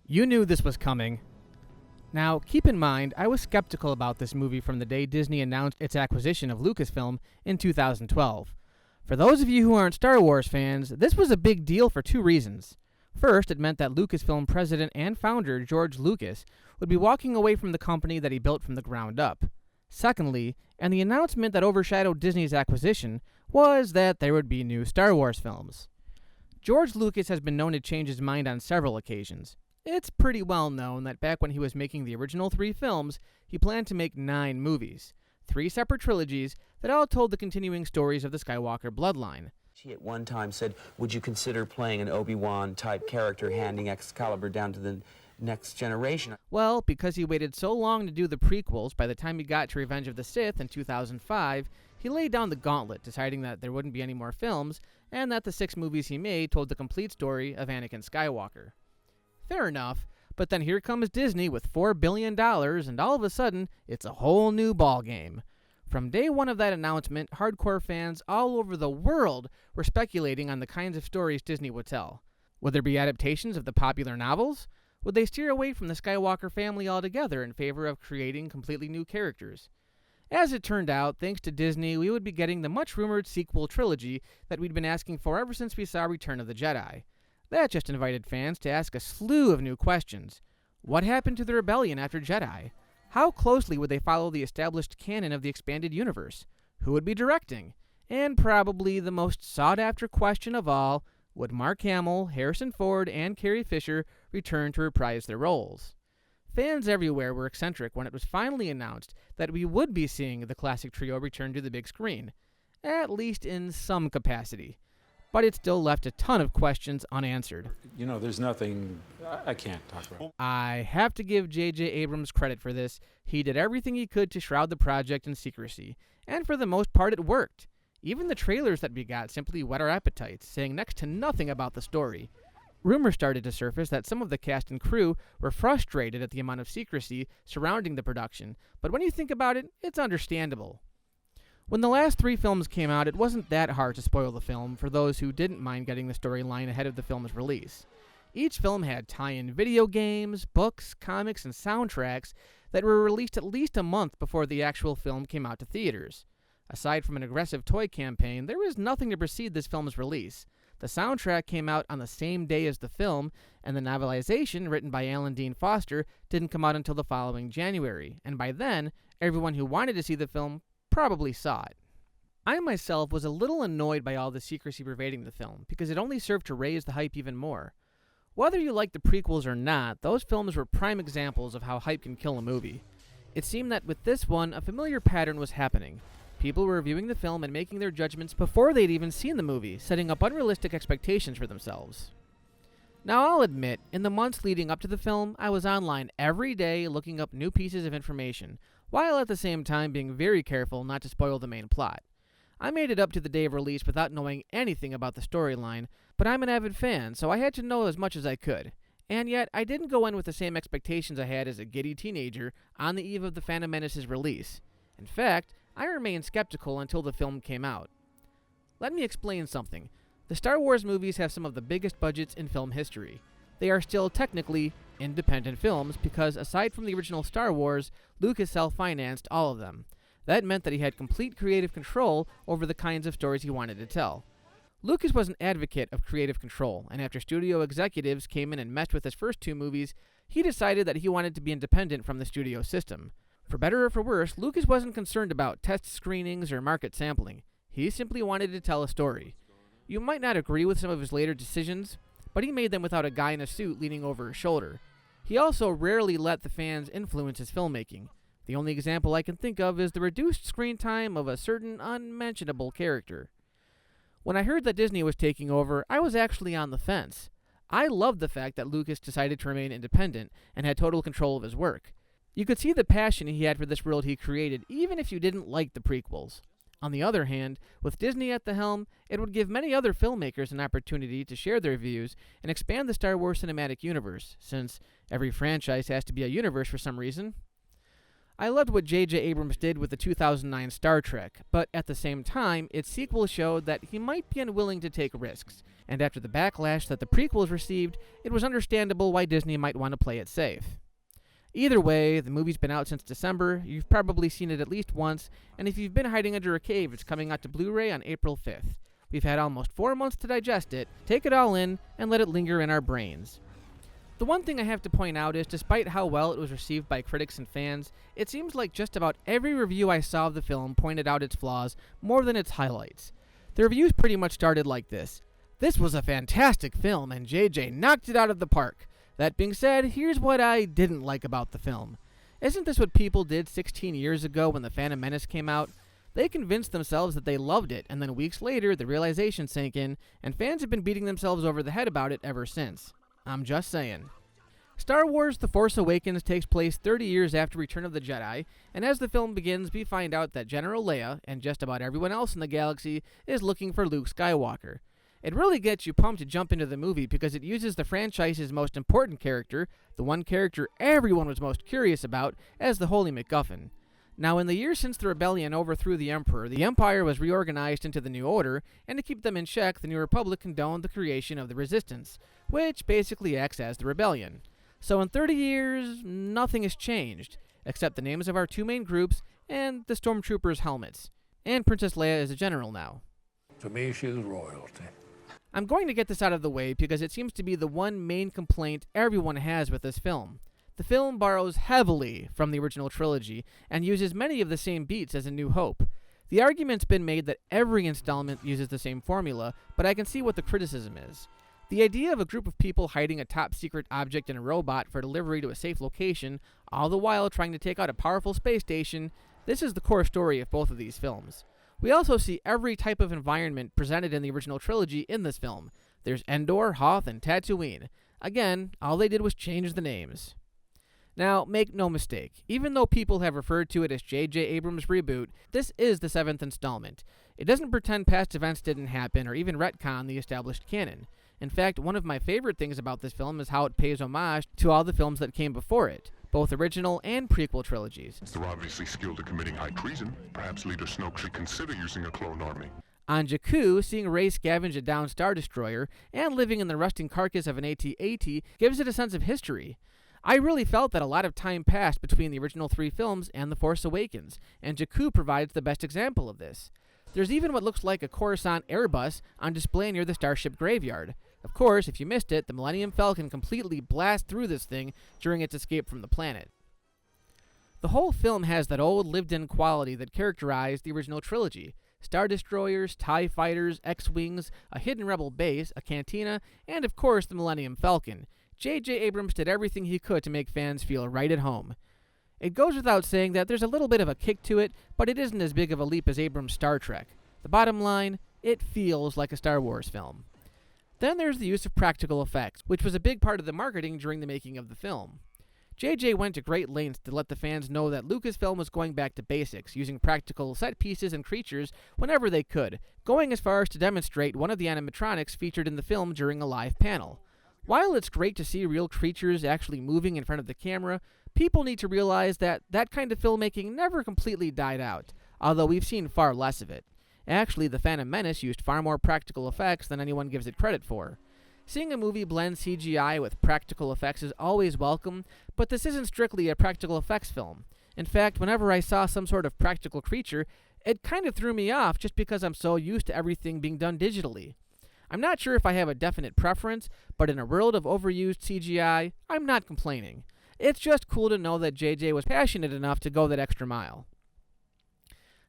You knew this was coming. Now, keep in mind, I was skeptical about this movie from the day Disney announced its acquisition of Lucasfilm in 2012. For those of you who aren't Star Wars fans, this was a big deal for two reasons. First, it meant that Lucasfilm president and founder George Lucas would be walking away from the company that he built from the ground up. Secondly, and the announcement that overshadowed Disney's acquisition, was that there would be new Star Wars films. George Lucas has been known to change his mind on several occasions. It's pretty well known that back when he was making the original 3 films, he planned to make 9 movies, 3 separate trilogies that all told the continuing stories of the Skywalker bloodline. She at one time said, would you consider playing an Obi-Wan type character handing Excalibur down to the next generation? Well, because he waited so long to do the prequels, by the time he got to Revenge of the Sith in 2005, he laid down the gauntlet, deciding that there wouldn't be any more films, and that the 6 movies he made told the complete story of Anakin Skywalker. Fair enough, but then here comes Disney with $4 billion, and all of a sudden, it's a whole new ballgame. From day one of that announcement, hardcore fans all over the world were speculating on the kinds of stories Disney would tell. Would there be adaptations of the popular novels? Would they steer away from the Skywalker family altogether in favor of creating completely new characters? As it turned out, thanks to Disney, we would be getting the much-rumored sequel trilogy that we'd been asking for ever since we saw Return of the Jedi. That just invited fans to ask a slew of new questions. What happened to the rebellion after Jedi? How closely would they follow the established canon of the expanded universe? Who would be directing? And probably the most sought-after question of all, would Mark Hamill, Harrison Ford, and Carrie Fisher return to reprise their roles? Fans everywhere were eccentric when it was finally announced that we would be seeing the classic trio return to the big screen, at least in some capacity. But it still left a ton of questions unanswered. You know, there's nothing I can't talk about. I have to give J.J. Abrams credit for this. He did everything he could to shroud the project in secrecy, and for the most part it worked. Even the trailers that we got simply whet our appetites, saying next to nothing about the story. Rumors started to surface that some of the cast and crew were frustrated at the amount of secrecy surrounding the production, but when you think about it, it's understandable. When the last 3 films came out, it wasn't that hard to spoil the film for those who didn't mind getting the storyline ahead of the film's release. Each film had tie-in video games, books, comics, and soundtracks that were released at least a month before the actual film came out to theaters. Aside from an aggressive toy campaign, there was nothing to precede this film's release. The soundtrack came out on the same day as the film, and the novelization, written by Alan Dean Foster, didn't come out until the following January, and by then, everyone who wanted to see the film probably saw it. I myself was a little annoyed by all the secrecy pervading the film, because it only served to raise the hype even more. Whether you like the prequels or not, those films were prime examples of how hype can kill a movie. It seemed that with this one, a familiar pattern was happening. People were reviewing the film and making their judgments before they'd even seen the movie, setting up unrealistic expectations for themselves. Now I'll admit, in the months leading up to the film, I was online every day looking up new pieces of information, while at the same time being very careful not to spoil the main plot. I made it up to the day of release without knowing anything about the storyline, but I'm an avid fan, so I had to know as much as I could. And yet, I didn't go in with the same expectations I had as a giddy teenager on the eve of The Phantom Menace's release. In fact, I remained skeptical until the film came out. Let me explain something. The Star Wars movies have some of the biggest budgets in film history. They are still technically independent films because, aside from the original Star Wars, Lucas self-financed all of them. That meant that he had complete creative control over the kinds of stories he wanted to tell. Lucas was an advocate of creative control, and after studio executives came in and messed with his first 2 movies, he decided that he wanted to be independent from the studio system. For better or for worse, Lucas wasn't concerned about test screenings or market sampling. He simply wanted to tell a story. You might not agree with some of his later decisions, but he made them without a guy in a suit leaning over his shoulder. He also rarely let the fans influence his filmmaking. The only example I can think of is the reduced screen time of a certain unmentionable character. When I heard that Disney was taking over, I was actually on the fence. I loved the fact that Lucas decided to remain independent and had total control of his work. You could see the passion he had for this world he created, even if you didn't like the prequels. On the other hand, with Disney at the helm, it would give many other filmmakers an opportunity to share their views and expand the Star Wars cinematic universe, since every franchise has to be a universe for some reason. I loved what J.J. Abrams did with the 2009 Star Trek, but at the same time, its sequel showed that he might be unwilling to take risks, and after the backlash that the prequels received, it was understandable why Disney might want to play it safe. Either way, the movie's been out since December, you've probably seen it at least once, and if you've been hiding under a cave, it's coming out to Blu-ray on April 5th. We've had almost 4 months to digest it, take it all in, and let it linger in our brains. The one thing I have to point out is, despite how well it was received by critics and fans, it seems like just about every review I saw of the film pointed out its flaws more than its highlights. The reviews pretty much started like this: "This was a fantastic film, and JJ knocked it out of the park. That being said, here's what I didn't like about the film. Isn't this what people did 16 years ago when The Phantom Menace came out? They convinced themselves that they loved it, and then weeks later, the realization sank in, and fans have been beating themselves over the head about it ever since. I'm just saying." Star Wars The Force Awakens takes place 30 years after Return of the Jedi, and as the film begins, we find out that General Leia, and just about everyone else in the galaxy, is looking for Luke Skywalker. It really gets you pumped to jump into the movie because it uses the franchise's most important character, the one character everyone was most curious about, as the Holy MacGuffin. Now, in the years since the rebellion overthrew the Emperor, the Empire was reorganized into the New Order, and to keep them in check, the New Republic condoned the creation of the Resistance, which basically acts as the rebellion. So in 30 years, nothing has changed, except the names of our two main groups and the Stormtroopers' helmets. And Princess Leia is a general now. To me, she's royalty. I'm going to get this out of the way because it seems to be the one main complaint everyone has with this film. The film borrows heavily from the original trilogy and uses many of the same beats as A New Hope. The argument's been made that every installment uses the same formula, but I can see what the criticism is. The idea of a group of people hiding a top-secret object in a robot for delivery to a safe location, all the while trying to take out a powerful space station, this is the core story of both of these films. We also see every type of environment presented in the original trilogy in this film. There's Endor, Hoth, and Tatooine. Again, all they did was change the names. Now, make no mistake, even though people have referred to it as J.J. Abrams' reboot, this is the 7th installment. It doesn't pretend past events didn't happen or even retcon the established canon. In fact, one of my favorite things about this film is how it pays homage to all the films that came before it, both original and prequel trilogies. They're obviously skilled at committing high treason. Perhaps Leader Snoke should consider using a clone army. On Jakku, seeing Rey scavenge a downed Star Destroyer and living in the rusting carcass of an AT-AT gives it a sense of history. I really felt that a lot of time passed between the original 3 films and The Force Awakens, and Jakku provides the best example of this. There's even what looks like a Coruscant Airbus on display near the Starship Graveyard. Of course, if you missed it, the Millennium Falcon completely blasts through this thing during its escape from the planet. The whole film has that old, lived-in quality that characterized the original trilogy. Star Destroyers, TIE Fighters, X-Wings, a hidden Rebel base, a cantina, and of course the Millennium Falcon. J.J. Abrams did everything he could to make fans feel right at home. It goes without saying that there's a little bit of a kick to it, but it isn't as big of a leap as Abrams' Star Trek. The bottom line, it feels like a Star Wars film. Then there's the use of practical effects, which was a big part of the marketing during the making of the film. JJ went to great lengths to let the fans know that Lucasfilm was going back to basics, using practical set pieces and creatures whenever they could, going as far as to demonstrate one of the animatronics featured in the film during a live panel. While it's great to see real creatures actually moving in front of the camera, people need to realize that that kind of filmmaking never completely died out, although we've seen far less of it. Actually, The Phantom Menace used far more practical effects than anyone gives it credit for. Seeing a movie blend CGI with practical effects is always welcome, but this isn't strictly a practical effects film. In fact, whenever I saw some sort of practical creature, it kind of threw me off just because I'm so used to everything being done digitally. I'm not sure if I have a definite preference, but in a world of overused CGI, I'm not complaining. It's just cool to know that JJ was passionate enough to go that extra mile.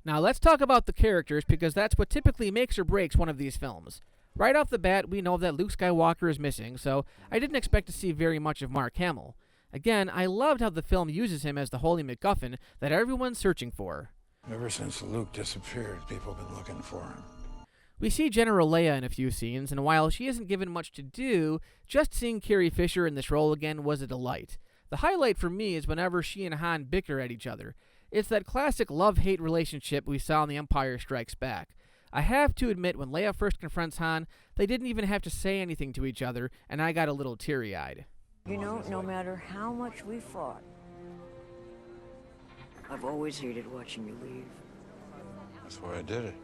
Now let's talk about the characters, because that's what typically makes or breaks one of these films. Right off the bat, we know that Luke Skywalker is missing, so I didn't expect to see very much of Mark Hamill. Again, I loved how the film uses him as the Holy MacGuffin that everyone's searching for. Ever since Luke disappeared, people have been looking for him. We see General Leia in a few scenes, and while she isn't given much to do, just seeing Carrie Fisher in this role again was a delight. The highlight for me is whenever she and Han bicker at each other. It's that classic love-hate relationship we saw in The Empire Strikes Back. I have to admit, when Leia first confronts Han, they didn't even have to say anything to each other, and I got a little teary-eyed. You know, no matter how much we fought, I've always hated watching you leave. That's why I did it.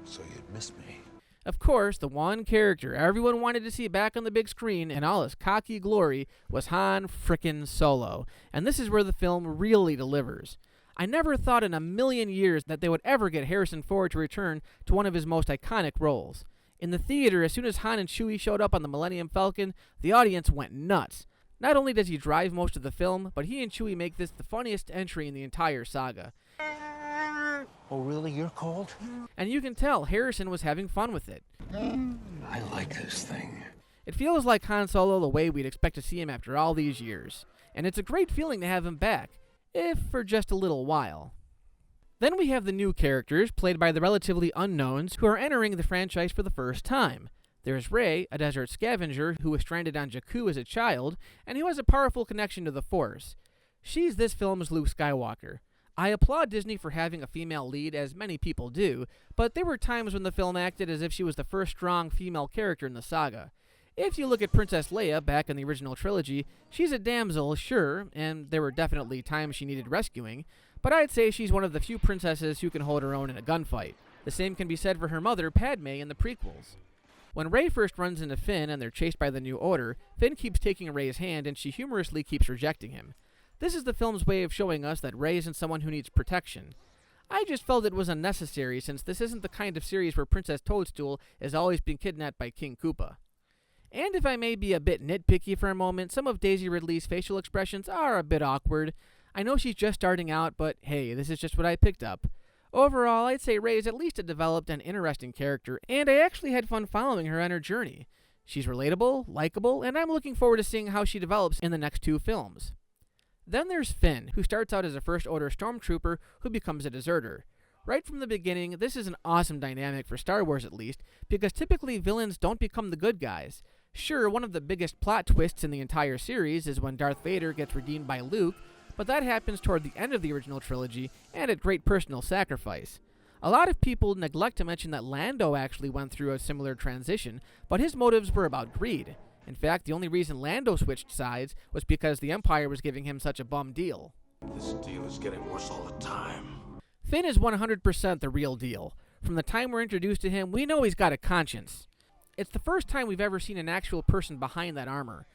So you'd miss me. Of course, the one character everyone wanted to see back on the big screen in all his cocky glory was Han frickin' Solo, and this is where the film really delivers. I never thought in a million years that they would ever get Harrison Ford to return to one of his most iconic roles. In the theater, as soon as Han and Chewie showed up on the Millennium Falcon, the audience went nuts. Not only does he drive most of the film, but he and Chewie make this the funniest entry in the entire saga. Oh, really? You're cold? And you can tell Harrison was having fun with it. I like this thing. It feels like Han Solo the way we'd expect to see him after all these years. And it's a great feeling to have him back, if for just a little while. Then we have the new characters, played by the relatively unknowns, who are entering the franchise for the first time. There's Rey, a desert scavenger who was stranded on Jakku as a child, and who has a powerful connection to the Force. She's this film's Luke Skywalker. I applaud Disney for having a female lead, as many people do, but there were times when the film acted as if she was the first strong female character in the saga. If you look at Princess Leia back in the original trilogy, she's a damsel, sure, and there were definitely times she needed rescuing, but I'd say she's one of the few princesses who can hold her own in a gunfight. The same can be said for her mother, Padme, in the prequels. When Rey first runs into Finn and they're chased by the New Order, Finn keeps taking Rey's hand and she humorously keeps rejecting him. This is the film's way of showing us that Rey isn't someone who needs protection. I just felt it was unnecessary since this isn't the kind of series where Princess Toadstool is always being kidnapped by King Koopa. And if I may be a bit nitpicky for a moment, some of Daisy Ridley's facial expressions are a bit awkward. I know she's just starting out, but hey, this is just what I picked up. Overall, I'd say Rey is at least a developed and interesting character, and I actually had fun following her on her journey. She's relatable, likable, and I'm looking forward to seeing how she develops in the next two films. Then there's Finn, who starts out as a First Order stormtrooper who becomes a deserter. Right from the beginning, this is an awesome dynamic for Star Wars at least, because typically villains don't become the good guys. Sure, one of the biggest plot twists in the entire series is when Darth Vader gets redeemed by Luke, but that happens toward the end of the original trilogy and at great personal sacrifice. A lot of people neglect to mention that Lando actually went through a similar transition, but his motives were about greed. In fact, the only reason Lando switched sides was because the Empire was giving him such a bum deal. This deal is getting worse all the time. Finn is 100% the real deal. From the time we're introduced to him, we know he's got a conscience. It's the first time we've ever seen an actual person behind that armor.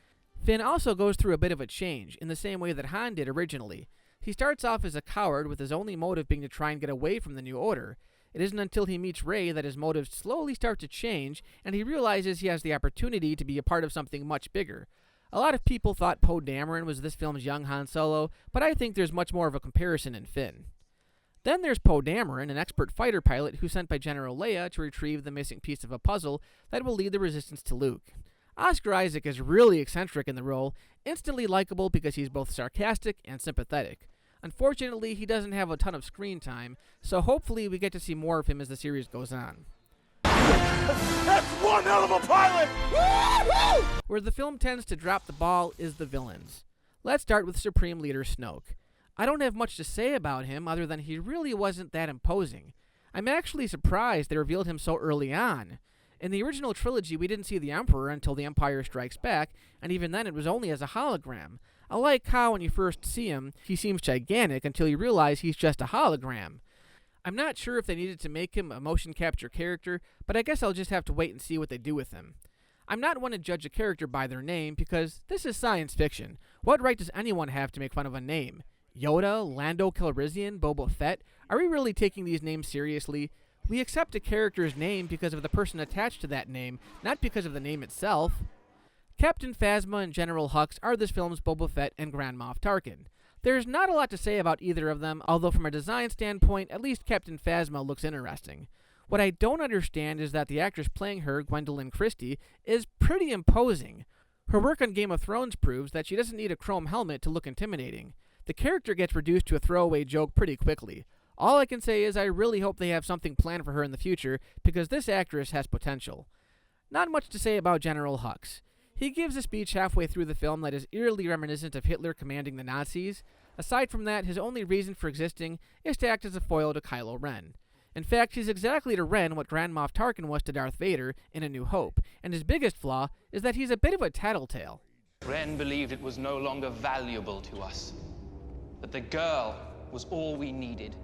Finn also goes through a bit of a change, in the same way that Han did originally. He starts off as a coward, with his only motive being to try and get away from the New Order. It isn't until he meets Rey that his motives slowly start to change, and he realizes he has the opportunity to be a part of something much bigger. A lot of people thought Poe Dameron was this film's young Han Solo, but I think there's much more of a comparison in Finn. Then there's Poe Dameron, an expert fighter pilot who's sent by General Leia to retrieve the missing piece of a puzzle that will lead the Resistance to Luke. Oscar Isaac is really eccentric in the role, instantly likable because he's both sarcastic and sympathetic. Unfortunately, he doesn't have a ton of screen time, so hopefully we get to see more of him as the series goes on. That's one hell of a pilot! Woo-hoo! Where the film tends to drop the ball is the villains. Let's start with Supreme Leader Snoke. I don't have much to say about him other than he really wasn't that imposing. I'm actually surprised they revealed him so early on. In the original trilogy, we didn't see the Emperor until The Empire Strikes Back, and even then it was only as a hologram. I like how when you first see him, he seems gigantic until you realize he's just a hologram. I'm not sure if they needed to make him a motion capture character, but I guess I'll just have to wait and see what they do with him. I'm not one to judge a character by their name, because this is science fiction. What right does anyone have to make fun of a name? Yoda, Lando Calrissian, Boba Fett? Are we really taking these names seriously? We accept a character's name because of the person attached to that name, not because of the name itself. Captain Phasma and General Hux are this film's Boba Fett and Grand Moff Tarkin. There's not a lot to say about either of them, although from a design standpoint, at least Captain Phasma looks interesting. What I don't understand is that the actress playing her, Gwendolyn Christie, is pretty imposing. Her work on Game of Thrones proves that she doesn't need a chrome helmet to look intimidating. The character gets reduced to a throwaway joke pretty quickly. All I can say is I really hope they have something planned for her in the future, because this actress has potential. Not much to say about General Hux. He gives a speech halfway through the film that is eerily reminiscent of Hitler commanding the Nazis. Aside from that, his only reason for existing is to act as a foil to Kylo Ren. In fact, he's exactly to Ren what Grand Moff Tarkin was to Darth Vader in A New Hope, and his biggest flaw is that he's a bit of a tattletale. Ren believed it was no longer valuable to us. but the girl was all we needed.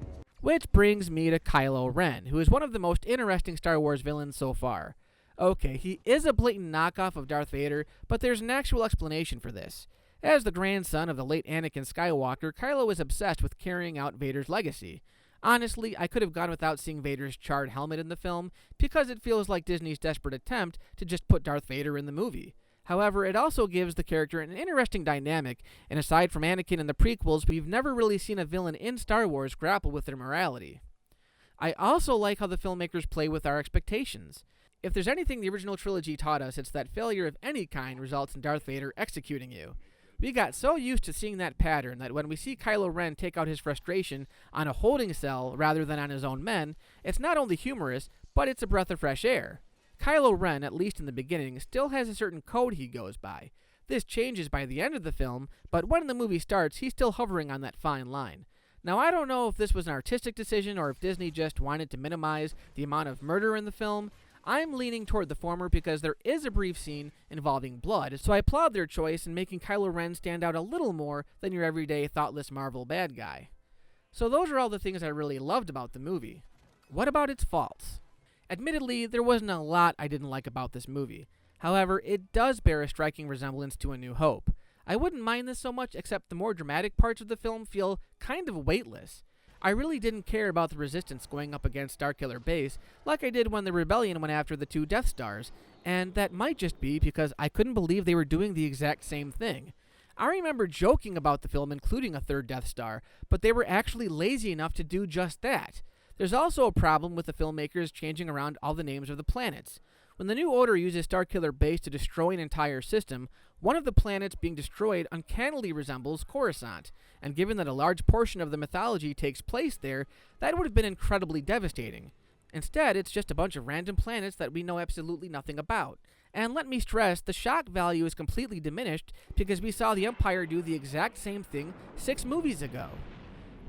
Which brings me to Kylo Ren, who is one of the most interesting Star Wars villains so far. Okay, he is a blatant knockoff of Darth Vader, but there's an actual explanation for this. As the grandson of the late Anakin Skywalker, Kylo is obsessed with carrying out Vader's legacy. Honestly, I could have gone without seeing Vader's charred helmet in the film, because it feels like Disney's desperate attempt to just put Darth Vader in the movie. However, it also gives the character an interesting dynamic, and aside from Anakin in the prequels, we've never really seen a villain in Star Wars grapple with their morality. I also like how the filmmakers play with our expectations. If there's anything the original trilogy taught us, it's that failure of any kind results in Darth Vader executing you. We got so used to seeing that pattern that when we see Kylo Ren take out his frustration on a holding cell rather than on his own men, it's not only humorous, but it's a breath of fresh air. Kylo Ren, at least in the beginning, still has a certain code he goes by. This changes by the end of the film, but when the movie starts, he's still hovering on that fine line. Now, I don't know if this was an artistic decision or if Disney just wanted to minimize the amount of murder in the film. I'm leaning toward the former because there is a brief scene involving blood, so I applaud their choice in making Kylo Ren stand out a little more than your everyday thoughtless Marvel bad guy. So those are all the things I really loved about the movie. What about its faults? Admittedly, there wasn't a lot I didn't like about this movie. However, it does bear a striking resemblance to A New Hope. I wouldn't mind this so much, except the more dramatic parts of the film feel kind of weightless. I really didn't care about the Resistance going up against Starkiller Base like I did when the Rebellion went after the two Death Stars, and that might just be because I couldn't believe they were doing the exact same thing. I remember joking about the film including a third Death Star, but they were actually lazy enough to do just that. There's also a problem with the filmmakers changing around all the names of the planets. When the New Order uses Starkiller Base to destroy an entire system, one of the planets being destroyed uncannily resembles Coruscant, and given that a large portion of the mythology takes place there, that would have been incredibly devastating. Instead, it's just a bunch of random planets that we know absolutely nothing about. And let me stress, the shock value is completely diminished because we saw the Empire do the exact same thing 6 movies ago.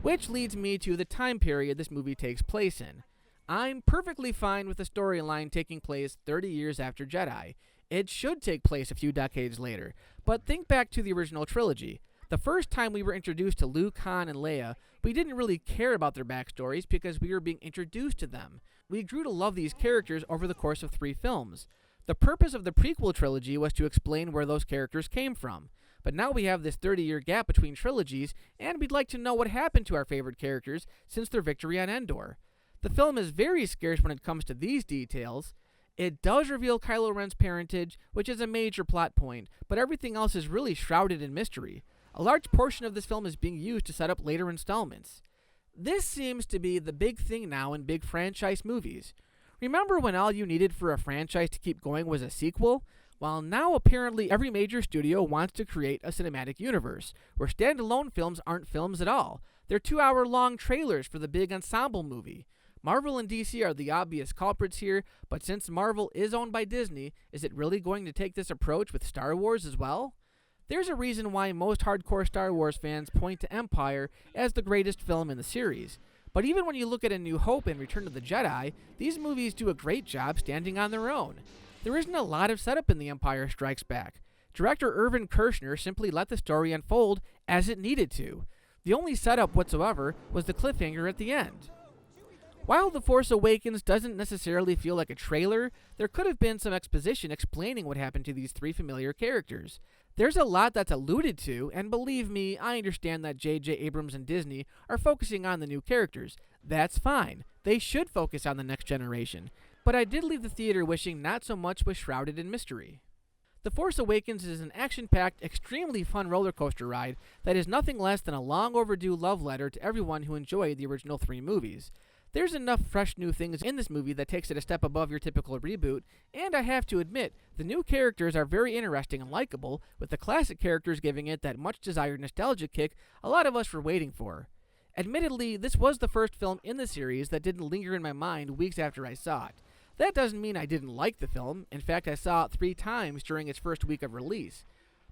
Which leads me to the time period this movie takes place in. I'm perfectly fine with the storyline taking place 30 years after Jedi. It should take place a few decades later, but think back to the original trilogy. The first time we were introduced to Luke, Han, and Leia, we didn't really care about their backstories because we were being introduced to them. We grew to love these characters over the course of 3 films. The purpose of the prequel trilogy was to explain where those characters came from. But now we have this 30-year gap between trilogies, and we'd like to know what happened to our favorite characters since their victory on Endor. The film is very scarce when it comes to these details. It does reveal Kylo Ren's parentage, which is a major plot point, but everything else is really shrouded in mystery. A large portion of this film is being used to set up later installments. This seems to be the big thing now in big franchise movies. Remember when all you needed for a franchise to keep going was a sequel? Well, now apparently every major studio wants to create a cinematic universe, where standalone films aren't films at all. They're 2-hour-long trailers for the big ensemble movie. Marvel and DC are the obvious culprits here, but since Marvel is owned by Disney, is it really going to take this approach with Star Wars as well? There's a reason why most hardcore Star Wars fans point to Empire as the greatest film in the series. But even when you look at A New Hope and Return of the Jedi, these movies do a great job standing on their own. There isn't a lot of setup in The Empire Strikes Back. Director Irvin Kershner simply let the story unfold as it needed to. The only setup whatsoever was the cliffhanger at the end. While The Force Awakens doesn't necessarily feel like a trailer, there could have been some exposition explaining what happened to these 3 familiar characters. There's a lot that's alluded to, and believe me, I understand that J.J. Abrams and Disney are focusing on the new characters. That's fine. They should focus on the next generation. But I did leave the theater wishing not so much was shrouded in mystery. The Force Awakens is an action-packed, extremely fun roller coaster ride that is nothing less than a long overdue love letter to everyone who enjoyed the original 3 movies. There's enough fresh new things in this movie that takes it a step above your typical reboot, and I have to admit, the new characters are very interesting and likable, with the classic characters giving it that much-desired nostalgia kick a lot of us were waiting for. Admittedly, this was the first film in the series that didn't linger in my mind weeks after I saw it. That doesn't mean I didn't like the film. In fact, I saw it 3 times during its first week of release.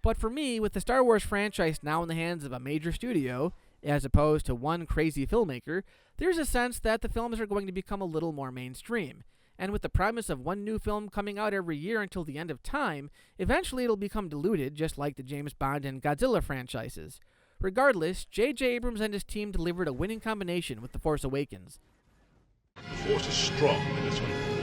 But for me, with the Star Wars franchise now in the hands of a major studio, as opposed to one crazy filmmaker, there's a sense that the films are going to become a little more mainstream. And with the premise of one new film coming out every year until the end of time, eventually it'll become diluted, just like the James Bond and Godzilla franchises. Regardless, J.J. Abrams and his team delivered a winning combination with The Force Awakens. The Force is strong in this one.